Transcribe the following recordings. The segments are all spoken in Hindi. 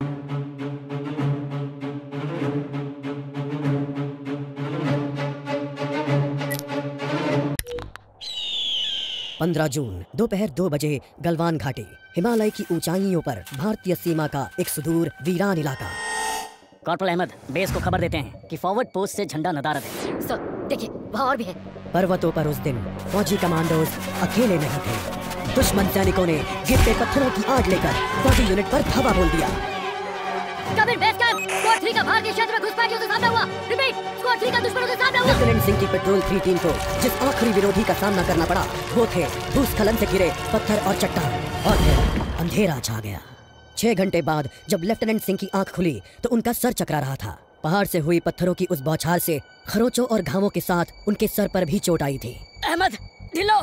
15 जून दोपहर 2 बजे गलवान घाटी, हिमालय की ऊंचाइयों पर भारतीय सीमा का एक सुदूर वीरान इलाका। कॉर्पोरल अहमद, बेस को खबर देते हैं कि फॉरवर्ड पोस्ट से झंडा नदारद है। सर देखिए, वहाँ और भी है। पर्वतों पर उस दिन फौजी कमांडोज अकेले नहीं थे। दुश्मन सैनिकों ने गिरते पत्थरों की आग लेकर फौजी यूनिट पर धावा बोल दिया। स्क्वाड 3 का भारतीय क्षेत्र में घुसपैठियों से सामना हुआ। रिपीट, स्क्वाड 3 का दुश्मनों से सामना हुआ। लेफ्टिनेंट सिंह की पेट्रोल 3 टीम को जिस आखिरी विरोधी का सामना करना पड़ा वो थे भूस्खलन से घिरे पत्थर और चट्टान, और फिर अंधेरा छा गया। 6 घंटे बाद जब लेफ्टिनेंट सिंह की आंख खुली तो उनका सर चकरा रहा था। पहाड़ से हुई पत्थरों की उस बौछार से खरोंचों और घावों के साथ उनके सर पर भी चोट आई थी। अहमद, ढिल्लो,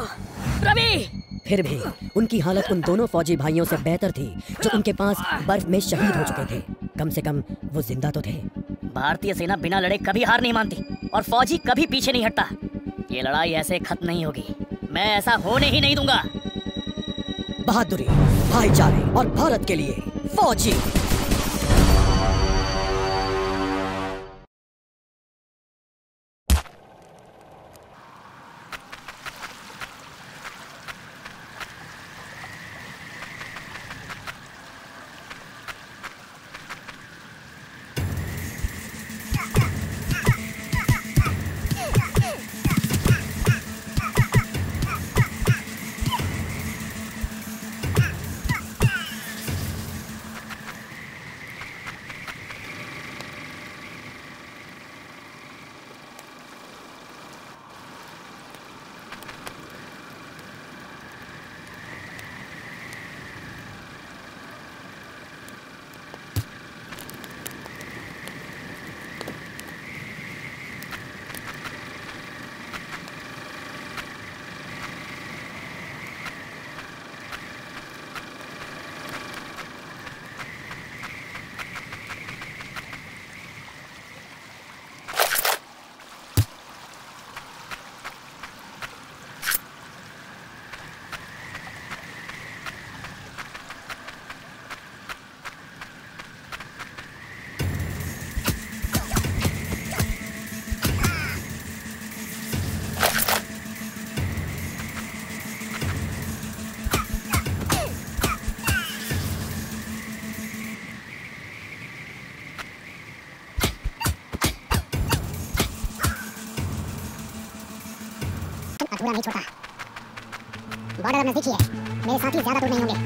रवि। फिर भी उनकी हालत उन दोनों फौजी भाइयों से बेहतर थी जो उनके पास बर्फ में शहीद हो चुके थे। कम से कम वो जिंदा तो थे। भारतीय सेना बिना लड़े कभी हार नहीं मानती और फौजी कभी पीछे नहीं हटता। ये लड़ाई ऐसे खत्म नहीं होगी। मैं ऐसा होने ही नहीं दूंगा। बहादुरी, भाईचारे और भारत के लिए फौजी। अधूरा नहीं छोटा। बॉर्डर नजदीक ही है। मेरे साथी ज्यादा दूर नहीं होंगे।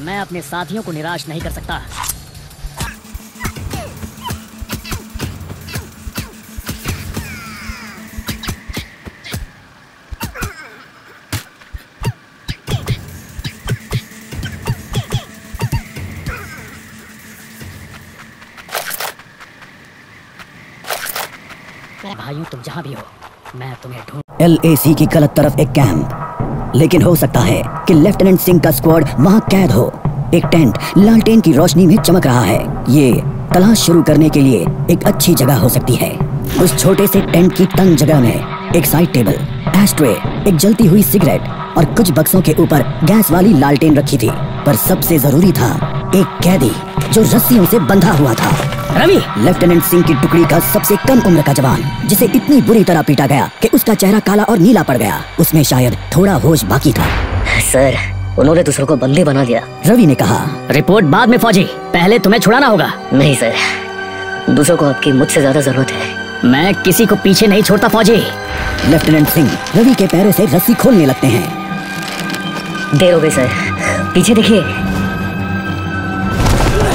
मैं अपने साथियों को निराश नहीं कर सकता। भाइयों, तुम जहां भी हो, मैं तुम्हें ढूंढ। LAC की गलत तरफ एक कैंप, लेकिन हो सकता है कि लेफ्टिनेंट सिंह का स्क्वाड वहां कैद हो। एक टेंट लालटेन की रोशनी में चमक रहा है। ये तलाश शुरू करने के लिए एक अच्छी जगह हो सकती है। उस छोटे से टेंट की तंग जगह में एक साइड टेबल, एस्ट्रे, एक जलती हुई सिगरेट और कुछ बक्सों के ऊपर गैस वाली लालटेन रखी थी। पर सबसे जरूरी था एक कैदी जो रस्सियों से बंधा हुआ था। रवि, लेफ्टिनेंट सिंह की टुकड़ी का सबसे कम उम्र का जवान, जिसे इतनी बुरी तरह पीटा गया कि उसका चेहरा काला और नीला पड़ गया। उसमें शायद थोड़ा होश बाकी था। सर, उन्होंने दूसरों को बंदी बना दिया। रवि ने कहा। रिपोर्ट बाद में फौजी, पहले तुम्हें छुड़ाना होगा। नहीं सर, दूसरों को आपकी मुझसे ज्यादा जरूरत है। मैं किसी को पीछे नहीं छोड़ता फौजी। लेफ्टिनेंट सिंह रवि के पैरों से रस्सी खोलने लगते हैं। देर हो गई सर, पीछे देखिए।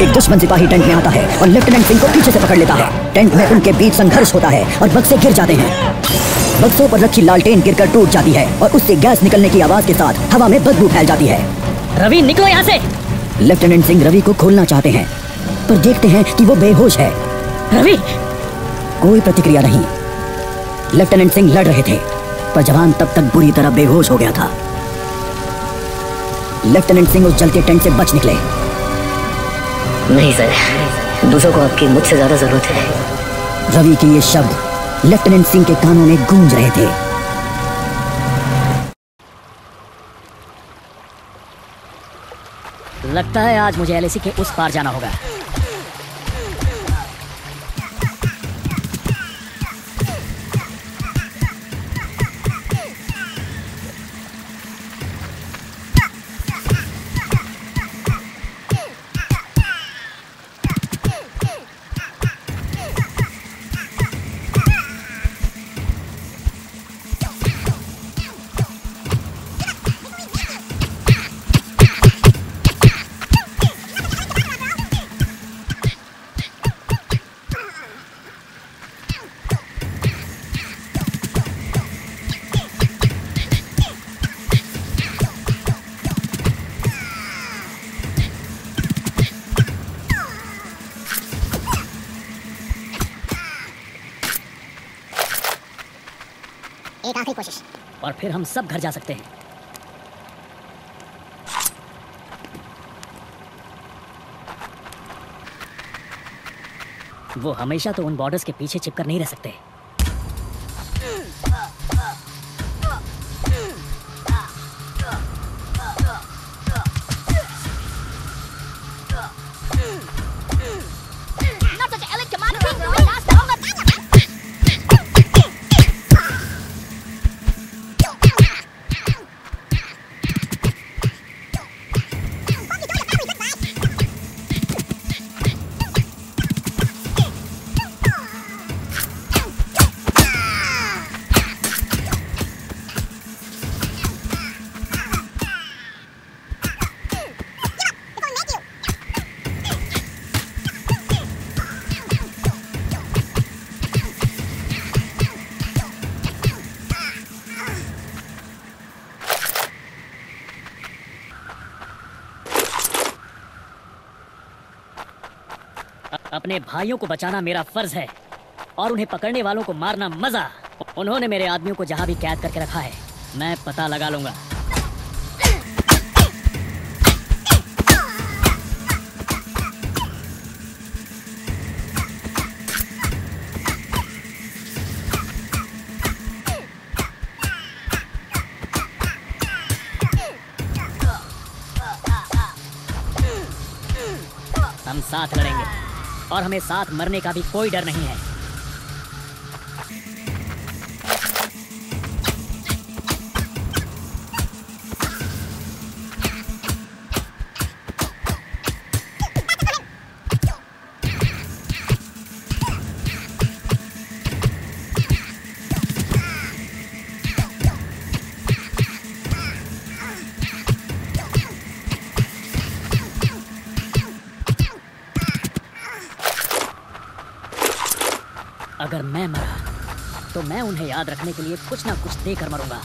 एक दुश्मन सिपाही टेंट में आता है और लेफ्टिनेंट सिंह को पीछे से पकड़ लेता है। टेंट में उनके बीच संघर्ष होता है और बक्से गिर जाते हैं। बक्सों पर रखी लालटेन गिरकर टूट जाती है और उससे गैस निकलने की आवाज के साथ हवा में बदबू फैल जाती है। रवि, निकलो यहाँ से। लेफ्टिनेंट सिंह रवि को खोलना चाहते हैं पर देखते हैं कि वो बेहोश है। रवि, कोई प्रतिक्रिया नहीं। लेफ्टिनेंट सिंह लड़ रहे थे पर जवान तब तक बुरी तरह बेहोश हो गया था। लेफ्टिनेंट सिंह उस जलते टेंट से बच निकले। नहीं सर, दूसरों को आपकी मुझसे ज्यादा जरूरत है। रवि के ये शब्द लेफ्टिनेंट सिंह के कानों में गूंज रहे थे। लगता है आज मुझे एलएसी के उस पार जाना होगा। एक आखिरी कोशिश और फिर हम सब घर जा सकते हैं। वो हमेशा तो उन बॉर्डर्स के पीछे चिपकर नहीं रह सकते। अपने भाइयों को बचाना मेरा फर्ज है और उन्हें पकड़ने वालों को मारना मजा। उन्होंने मेरे आदमियों को जहां भी कैद करके रखा है, मैं पता लगा लूंगा। हम साथ लड़ेंगे और हमें साथ मरने का भी कोई डर नहीं है। अगर मैं मरा तो मैं उन्हें याद रखने के लिए कुछ ना कुछ देकर मरूंगा।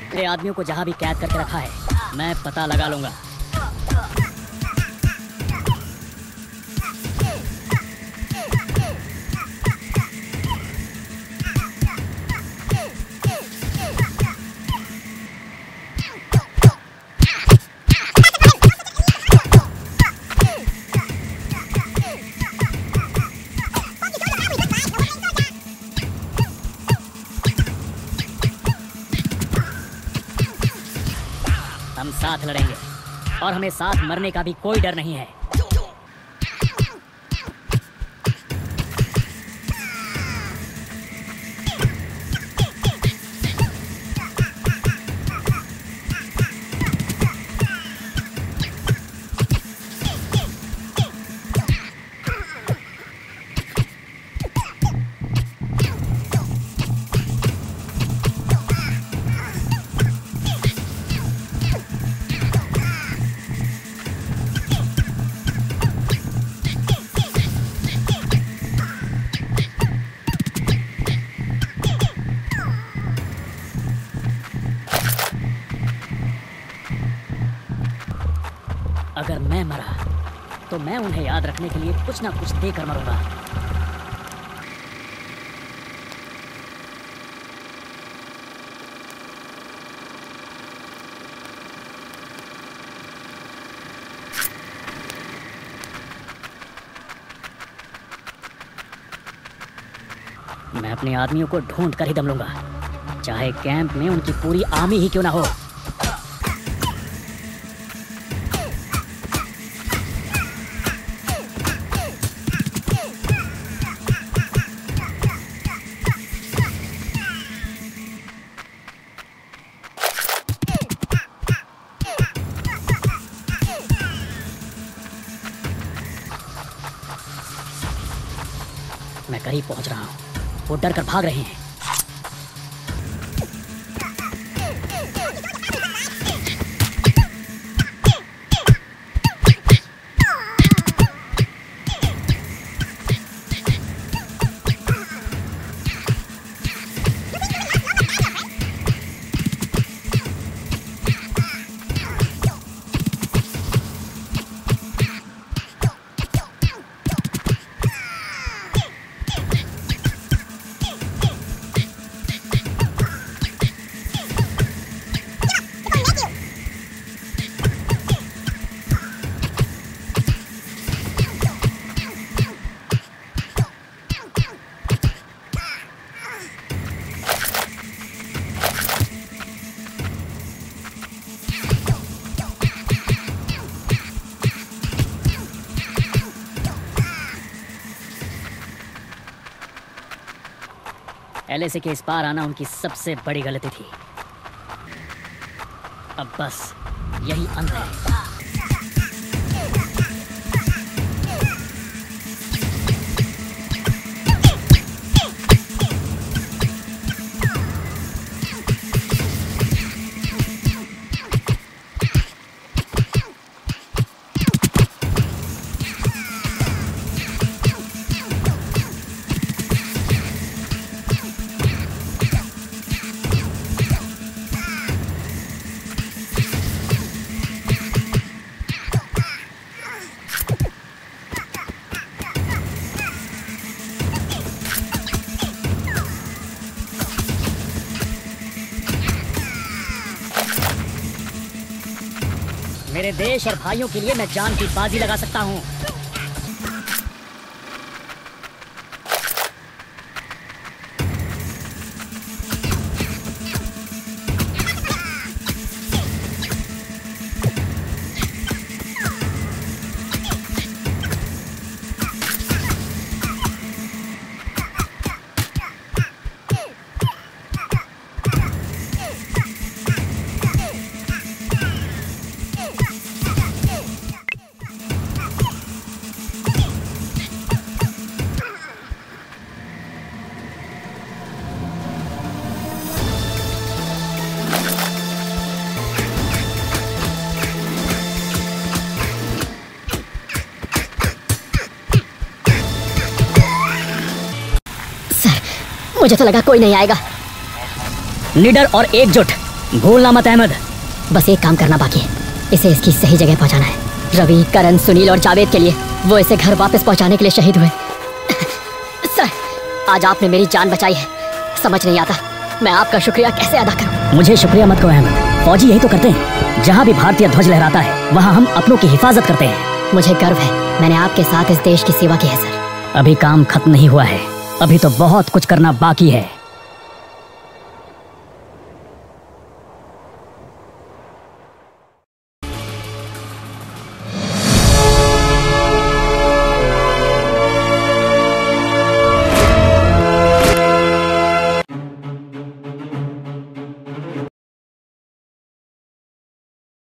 मेरे आदमियों को जहां भी कैद करके रखा है, मैं पता लगा लूंगा। हम साथ लड़ेंगे और हमें साथ मरने का भी कोई डर नहीं है। अगर मैं मरा तो मैं उन्हें याद रखने के लिए कुछ ना कुछ देकर मरूंगा। मैं अपने आदमियों को ढूंढ कर ही दम लूंगा, चाहे कैंप में उनकी पूरी आर्मी ही क्यों ना हो। मैं करीब पहुंच रहा हूं। वो डर कर भाग रहे हैं। LAC के इस पार आना उनकी सबसे बड़ी गलती थी। अब बस यही अंत है। मेरे देश और भाइयों के लिए मैं जान की बाजी लगा सकता हूँ। मुझे तो लगा कोई नहीं आएगा। निडर और एकजुट, भूलना मत अहमद। बस एक काम करना बाकी है, इसे इसकी सही जगह पहुंचाना है। रवि, करण, सुनील और जावेद के लिए वो इसे घर वापस पहुंचाने के लिए शहीद हुए। सर, आज आपने मेरी जान बचाई है। समझ नहीं आता मैं आपका शुक्रिया कैसे अदा करूं। मुझे शुक्रिया मत कहो अहमद, फौजी यही तो करते हैं। जहाँ भी भारतीय ध्वज लहराता है वहाँ हम अपनों की हिफाजत करते हैं। मुझे गर्व है, मैंने आपके साथ इस देश की सेवा की है सर। अभी काम खत्म नहीं हुआ है, अभी तो बहुत कुछ करना बाकी है।